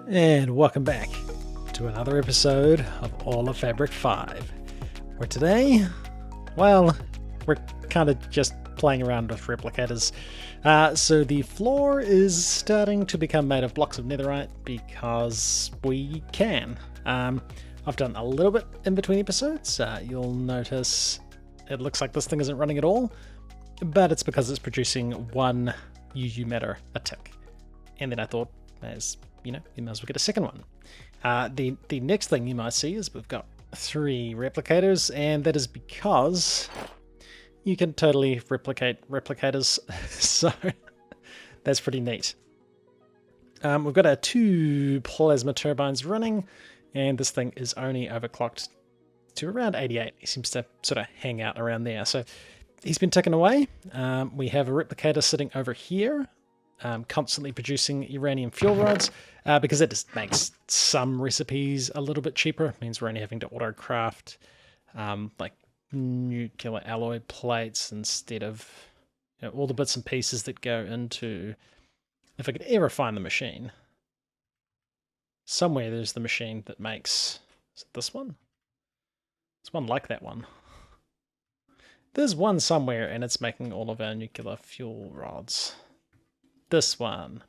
And welcome back to another episode of All of Fabric 5, where today, well, we're kind of just playing around with replicators. So the floor is starting to become made of blocks of netherite because we can. I've done a little bit in between episodes. You'll notice it looks like this thing isn't running at all, but it's because it's producing one UU matter a tick. And then I thought, as you know, you might as well get a second one. The next thing you might see is we've got 3 replicators, and that is because you can totally replicate replicators, so that's pretty neat. We've got our 2 plasma turbines running, and this thing is only overclocked to around 88. He seems to sort of hang out around there, so he's been ticking away. We have a replicator sitting over here, constantly producing uranium fuel rods, because it just makes some recipes a little bit cheaper. It means we're only having to auto craft like nuclear alloy plates instead of all the bits and pieces that go into, if I could ever find the machine. Somewhere there's the machine that makes, is it this one? There's one like that one. There's one somewhere and it's making all of our nuclear fuel rods. This one.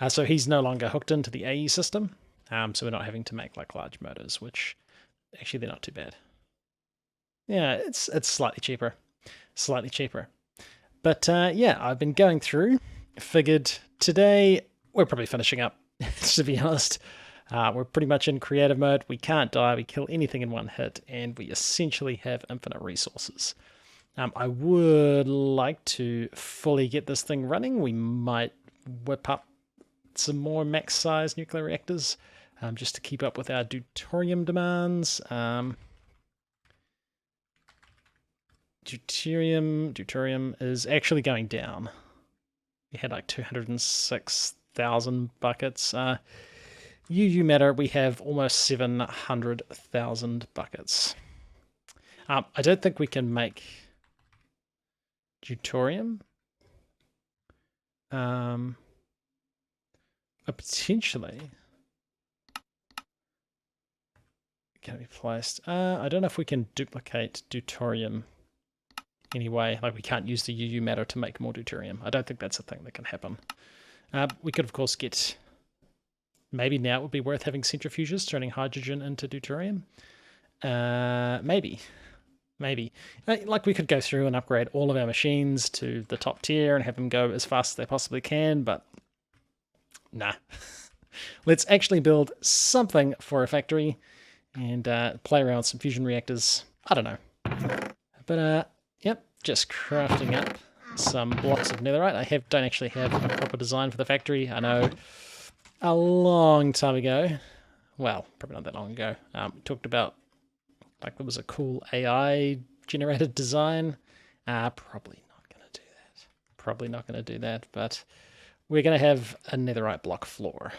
So he's no longer hooked into the AE system, so we're not having to make like large motors, which actually they're not too bad. Yeah, it's slightly cheaper, but yeah, I've been going through, figured today we're probably finishing up. To be honest, we're pretty much in creative mode. We can't die, we kill anything in one hit, and we essentially have infinite resources. I would like to fully get this thing running. We might whip up some more max size nuclear reactors just to keep up with our deuterium demands. Deuterium is actually going down. We had like 206,000 buckets. UU matter, we have almost 700,000 buckets. I don't think we can make deuterium. Potentially can be placed. I don't know if we can duplicate deuterium anyway. Like we can't use the UU matter to make more deuterium. I don't think that's a thing that can happen. We could of course get, maybe now it would be worth having centrifuges turning hydrogen into deuterium. Maybe. Like we could go through and upgrade all of our machines to the top tier and have them go as fast as they possibly can, but nah. Let's actually build something for a factory and play around with some fusion reactors. I don't know. But yep, just crafting up some blocks of netherite. I don't actually have a proper design for the factory. I know a long time ago, well, probably not that long ago, we talked about like there was a cool AI generated design. Probably not going to do that, but we're going to have a netherite block floor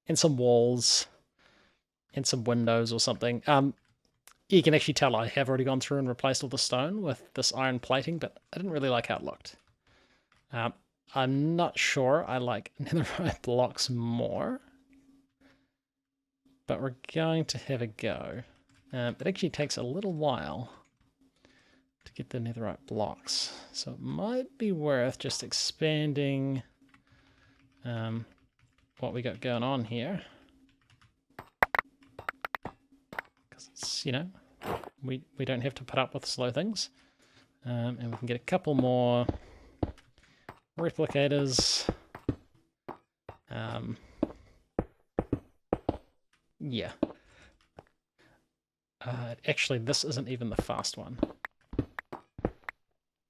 and some walls and some windows or something. You can actually tell I have already gone through and replaced all the stone with this iron plating, but I didn't really like how it looked. I'm not sure I like netherite blocks more, but we're going to have a go. It actually takes a little while to get the netherite blocks, so it might be worth just expanding what we got going on here. Because it's, we don't have to put up with slow things. And we can get a couple more replicators. Yeah. Actually, this isn't even the fast one.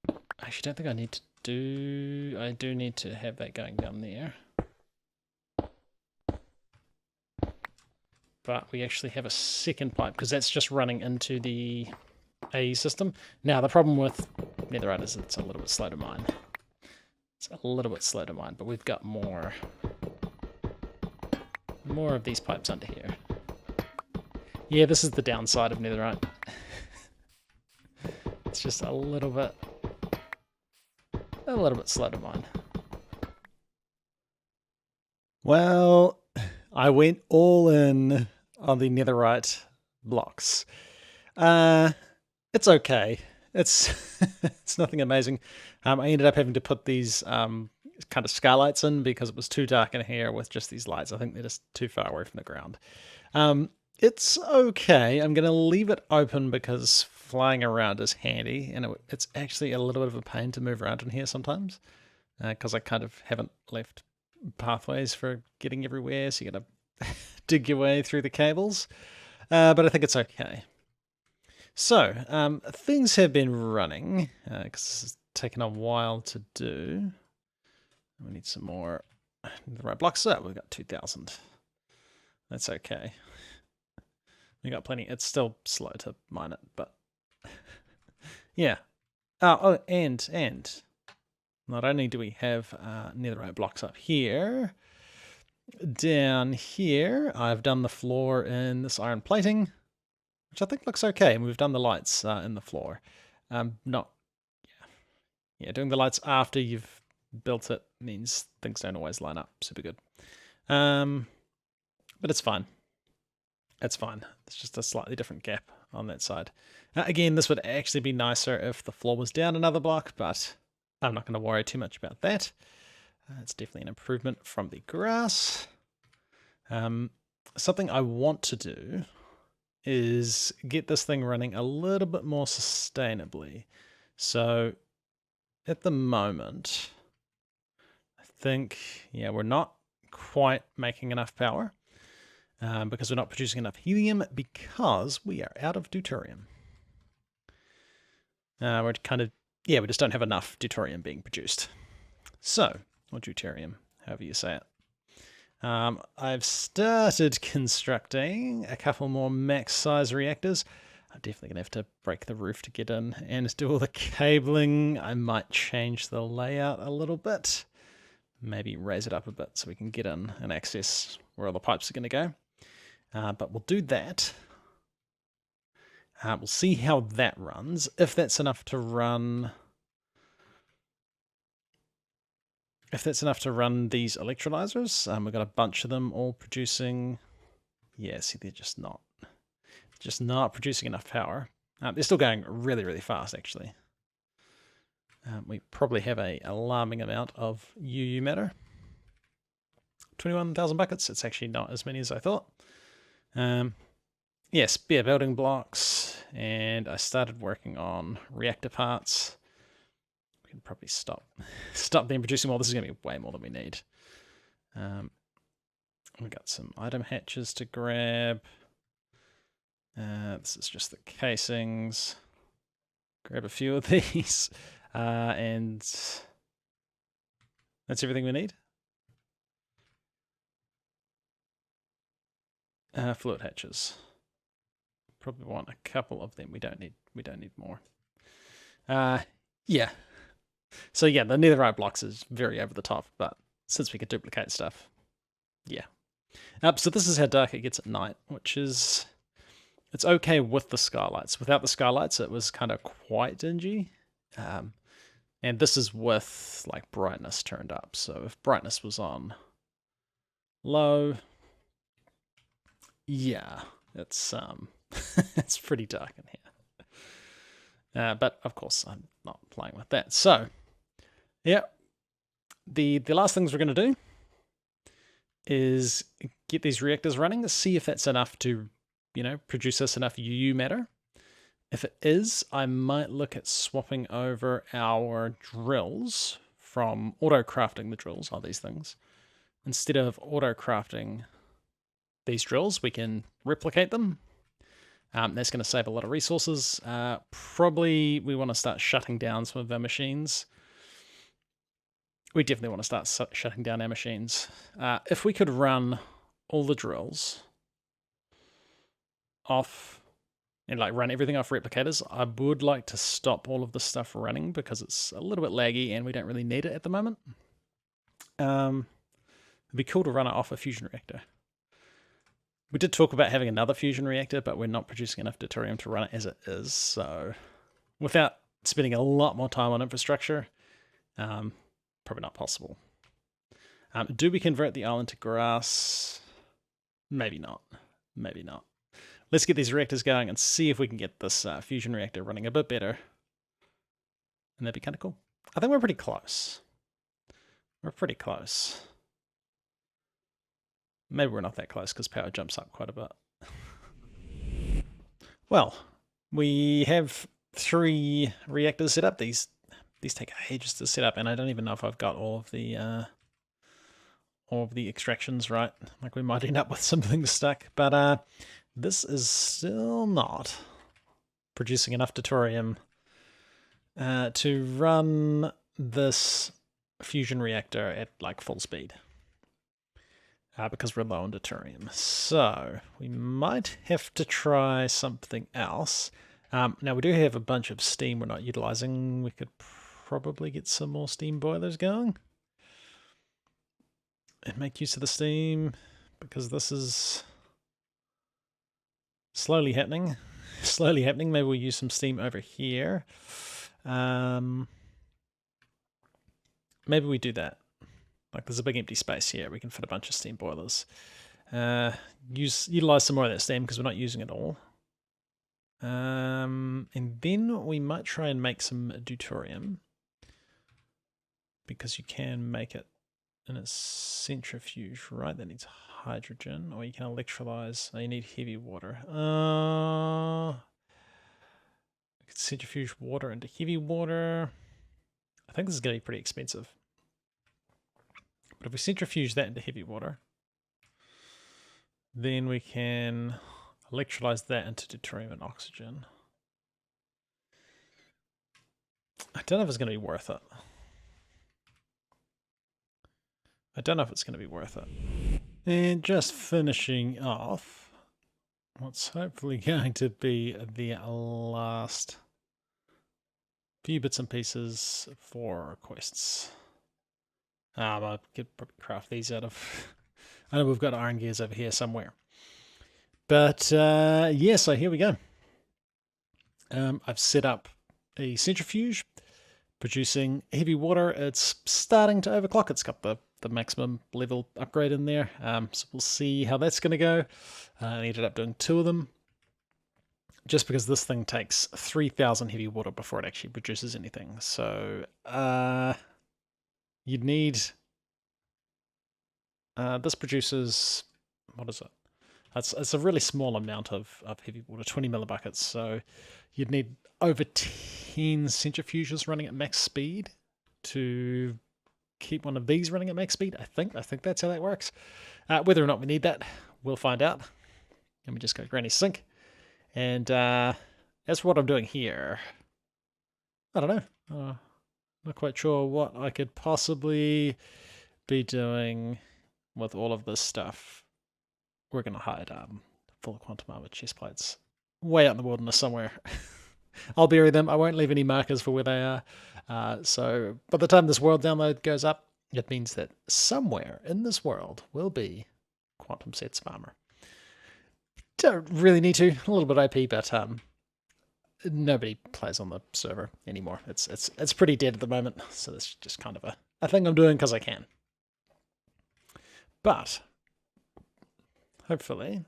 I actually don't think I need to do... I do need to have that going down there. But we actually have a second pipe, because that's just running into the AE system. Now, the problem with netherite is it's a little bit slow to mine. But we've got more of these pipes under here. Yeah, this is the downside of netherite. It's just a little bit slow to mine. Well, I went all in on the netherite blocks. It's okay. It's it's nothing amazing. I ended up having to put these kind of skylights in because it was too dark in here with just these lights. I think they're just too far away from the ground. It's okay. I'm going to leave it open because flying around is handy, and it's actually a little bit of a pain to move around in here sometimes because I kind of haven't left pathways for getting everywhere, so you got to dig your way through the cables. But I think it's okay. So, things have been running, because this has taken a while to do. We need some more, the right blocks. So we've got 2,000. That's okay. We got plenty. It's still slow to mine it, but yeah. Oh, and not only do we have netherite blocks up here, down here I've done the floor in this iron plating, which I think looks okay, and we've done the lights in the floor. Doing the lights after you've built it means things don't always line up super good. But it's fine. It's fine. It's just a slightly different gap on that side. Again, this would actually be nicer if the floor was down another block, but I'm not going to worry too much about that. It's definitely an improvement from the grass. Something I want to do is get this thing running a little bit more sustainably. So at the moment, I think, yeah, we're not quite making enough power. Because we're not producing enough helium because we are out of deuterium. We're kind of, we just don't have enough deuterium being produced. So, or deuterium, however you say it. I've started constructing a couple more max size reactors. I'm definitely going to have to break the roof to get in and do all the cabling. I might change the layout a little bit. Maybe raise it up a bit so we can get in and access where all the pipes are going to go. But we'll do that. We'll see how that runs. If that's enough to run... If that's enough to run these electrolyzers, we've got a bunch of them all producing... Yeah, see, they're just not producing enough power. They're still going really, really fast, actually. We probably have an alarming amount of UU matter. 21,000 buckets. It's actually not as many as I thought. Spare building blocks, and I started working on reactor parts. We can probably stop them producing more. This is going to be way more than we need. We've got some item hatches to grab. This is just the casings. Grab a few of these, and that's everything we need. Fluid hatches. Probably want a couple of them. We don't need more. Yeah. So yeah, the netherite blocks is very over the top, but since we can duplicate stuff, yeah. So this is how dark it gets at night, which is, it's okay with the skylights. Without the skylights, it was kind of quite dingy. And this is with like brightness turned up. So if brightness was on low, yeah, it's it's pretty dark in here. But of course, I'm not playing with that. So, yeah, the last things we're going to do is get these reactors running, see if that's enough to, produce us enough UU matter. If it is, I might look at swapping over our drills from auto-crafting the drills, these things. Instead of auto-crafting these drills, we can replicate them. That's going to save a lot of resources. Probably we want to start shutting down some of our machines. We definitely want to start shutting down our machines. If we could run all the drills off and run everything off replicators, I would like to stop all of this stuff running because it's a little bit laggy and we don't really need it at the moment. It'd be cool to run it off a fusion reactor. We did talk about having another fusion reactor, but we're not producing enough deuterium to run it as it is. So without spending a lot more time on infrastructure, probably not possible. Do we convert the island to grass? Maybe not. Maybe not. Let's get these reactors going and see if we can get this fusion reactor running a bit better. And that'd be kind of cool. I think we're pretty close. We're pretty close. Maybe we're not that close because power jumps up quite a bit. Well, we have 3 reactors set up. These take ages to set up, and I don't even know if I've got all of the extractions right. Like, we might end up with some things stuck, but this is still not producing enough deuterium to run this fusion reactor at like full speed. Because we're low on deuterium. So we might have to try something else. Now we do have a bunch of steam we're not utilizing. We could probably get some more steam boilers going and make use of the steam, because this is slowly happening. Slowly happening. Maybe we'll use some steam over here. Maybe we do that. Like, there's a big empty space here. We can fit a bunch of steam boilers. Utilize some more of that steam because we're not using it all. And then we might try and make some deuterium, because you can make it in a centrifuge, right? That needs hydrogen, or you can electrolyze. Oh, you need heavy water. We could centrifuge water into heavy water. I think this is going to be pretty expensive. But if we centrifuge that into heavy water, then we can electrolyze that into deuterium and oxygen. I don't know if it's going to be worth it. I don't know if it's going to be worth it. And just finishing off what's hopefully going to be the last few bits and pieces for quests. I could probably craft these out of... I know we've got iron gears over here somewhere. But yeah, so here we go. I've set up a centrifuge producing heavy water. It's starting to overclock. It's got the maximum level upgrade in there. So we'll see how that's going to go. I ended up doing 2 of them, just because this thing takes 3,000 heavy water before it actually produces anything. So you'd need... this produces... what is it? It's a really small amount of heavy water, 20 millibuckets. So you'd need over 10 centrifuges running at max speed to keep one of these running at max speed. I think that's how that works. Whether or not we need that, we'll find out. Let me just go granny sync. And as for what I'm doing here, I don't know. Not quite sure what I could possibly be doing with all of this stuff. We're going to hide full quantum armor chest plates way out in the wilderness somewhere. I'll bury them. I won't leave any markers for where they are. So by the time this world download goes up, it means that somewhere in this world will be quantum sets of armor. Don't really need to. A little bit OP, but nobody plays on the server anymore. It's pretty dead at the moment. So it's just kind of a thing I'm doing because I can. But hopefully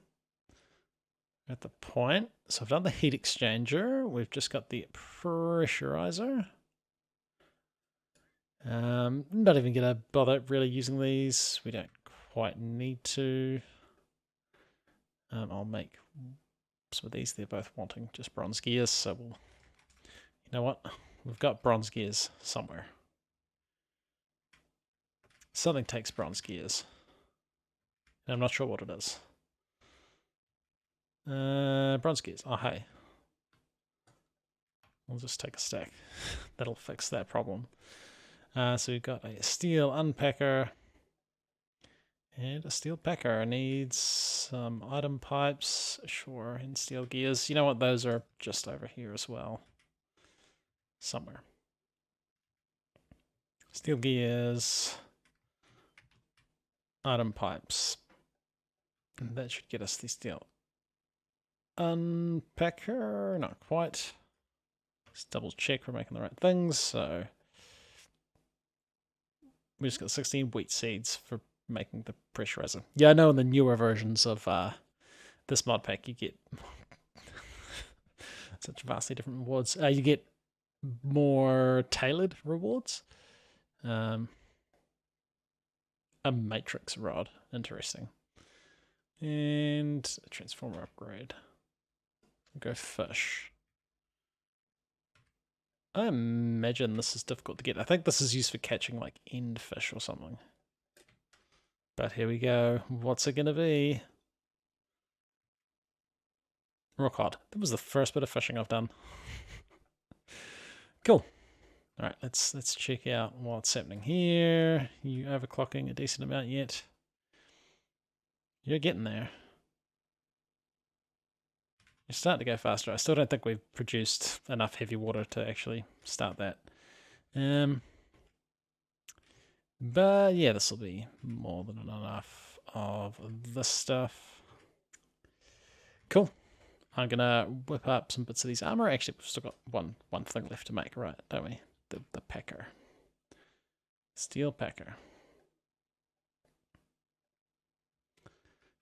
at the point, so I've done the heat exchanger, we've just got the pressurizer. Not even gonna bother really using these, we don't quite need to. I'll make some of these, they're both wanting just bronze gears, so we'll, you know what, we've got bronze gears somewhere. Something takes bronze gears. I'm not sure what it is. Bronze gears. Oh, hey. We'll just take a stack. That'll fix that problem. So we've got a steel unpacker and a steel packer. Needs some item pipes, sure, and steel gears. You know what? Those are just over here as well. Somewhere. Steel gears, item pipes. And that should get us the steel unpacker. Not quite. Let's double check we're making the right things. So we just got 16 wheat seeds for making the pressurizer. Yeah, I know in the newer versions of this mod pack you get such vastly different rewards. You get more tailored rewards. A matrix rod, interesting. And a transformer upgrade. Go fish. I imagine this is difficult to get. I think this is used for catching like end fish or something. But here we go. What's it gonna be? Rock hard. That was the first bit of fishing I've done. Cool. All right, let's check out what's happening here. You overclocking a decent amount yet? You're getting there. You're starting to go faster. I still don't think we've produced enough heavy water to actually start that. But yeah, this will be more than enough of this stuff. Cool. I'm gonna whip up some bits of these armor. Actually, we've still got one thing left to make, right? Don't we? The packer. Steel packer.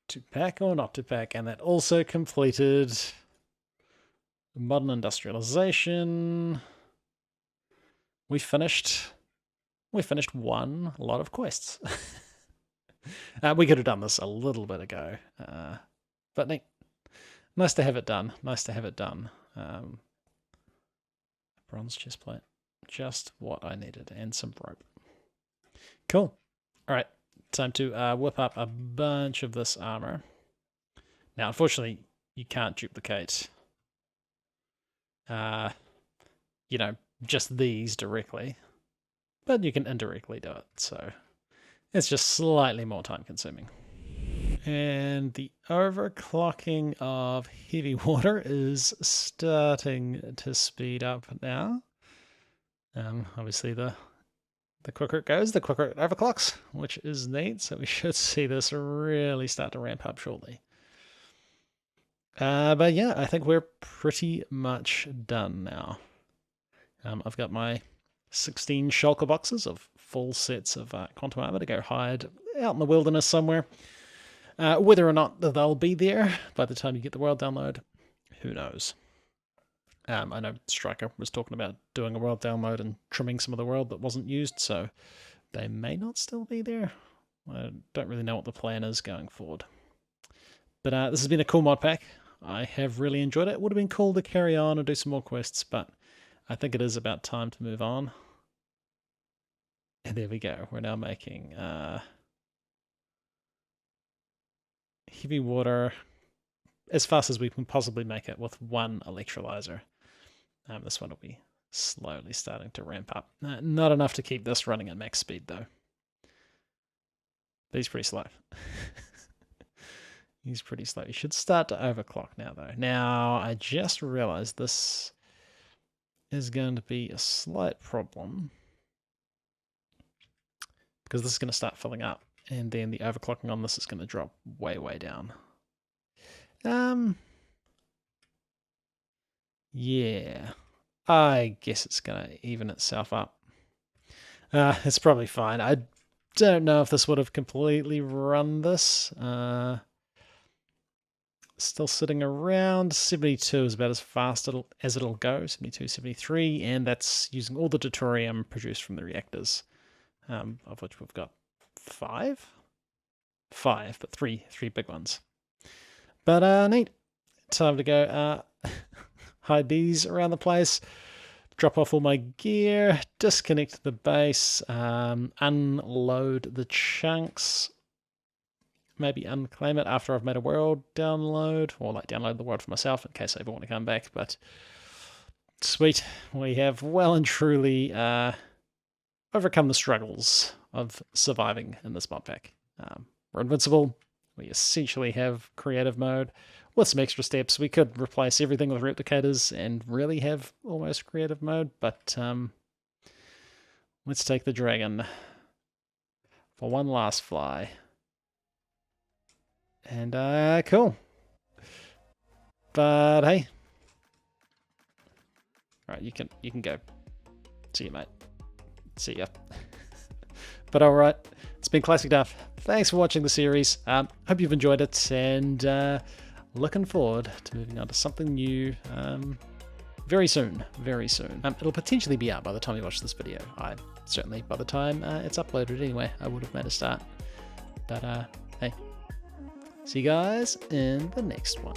To pack or not to pack, and that also completed modern industrialization. We finished one lot of quests. We could have done this a little bit ago, but neat. Nice to have it done. Nice to have it done. Bronze chestplate. Just what I needed. And some rope. Cool. Alright. Time to whip up a bunch of this armor. Now, unfortunately, you can't duplicate, you know, just these directly. But you can indirectly do it. So it's just slightly more time consuming. And the overclocking of heavy water is starting to speed up now. Obviously, the quicker it goes, the quicker it overclocks, which is neat. So we should see this really start to ramp up shortly. But yeah, I think we're pretty much done now. I've got my 16 shulker boxes of full sets of quantum armor to go hide out in the wilderness somewhere. Whether or not they'll be there by the time you get the world download, who knows? I know Striker was talking about doing a world download and trimming some of the world that wasn't used, so they may not still be there. I don't really know what the plan is going forward. But this has been a cool mod pack. I have really enjoyed it. It would have been cool to carry on and do some more quests, but I think it is about time to move on. And there we go. We're now making heavy water as fast as we can possibly make it with one electrolyzer. This one will be slowly starting to ramp up. Not enough to keep this running at max speed though. But he's pretty slow. He's pretty slow. He should start to overclock now though. Now I just realized this is going to be a slight problem because this is going to start filling up. And then the overclocking on this is going to drop way, way down. Yeah. I guess it's going to even itself up. It's probably fine. I don't know if this would have completely run this. Still sitting around 72 is about as fast as it'll go. 72, 73. And that's using all the deuterium produced from the reactors, of which we've got 5, but three big ones. But neat. Time to go hide these around the place, drop off all my gear, disconnect the base, unload the chunks, maybe unclaim it after I've made a world download, or like download the world for myself in case I ever want to come back. But sweet, we have well and truly overcome the struggles of surviving in this mod pack. We're invincible. We essentially have creative mode. With some extra steps, we could replace everything with replicators and really have almost creative mode, but let's take the dragon for one last fly. And cool. But hey. Alright, you can go. See you, mate. See ya. But alright, it's been ClassicDuff. Thanks for watching the series. Hope you've enjoyed it, and looking forward to moving on to something new very soon, very soon. It'll potentially be out by the time you watch this video. Certainly, by the time it's uploaded anyway, I would have made a start. But hey, see you guys in the next one.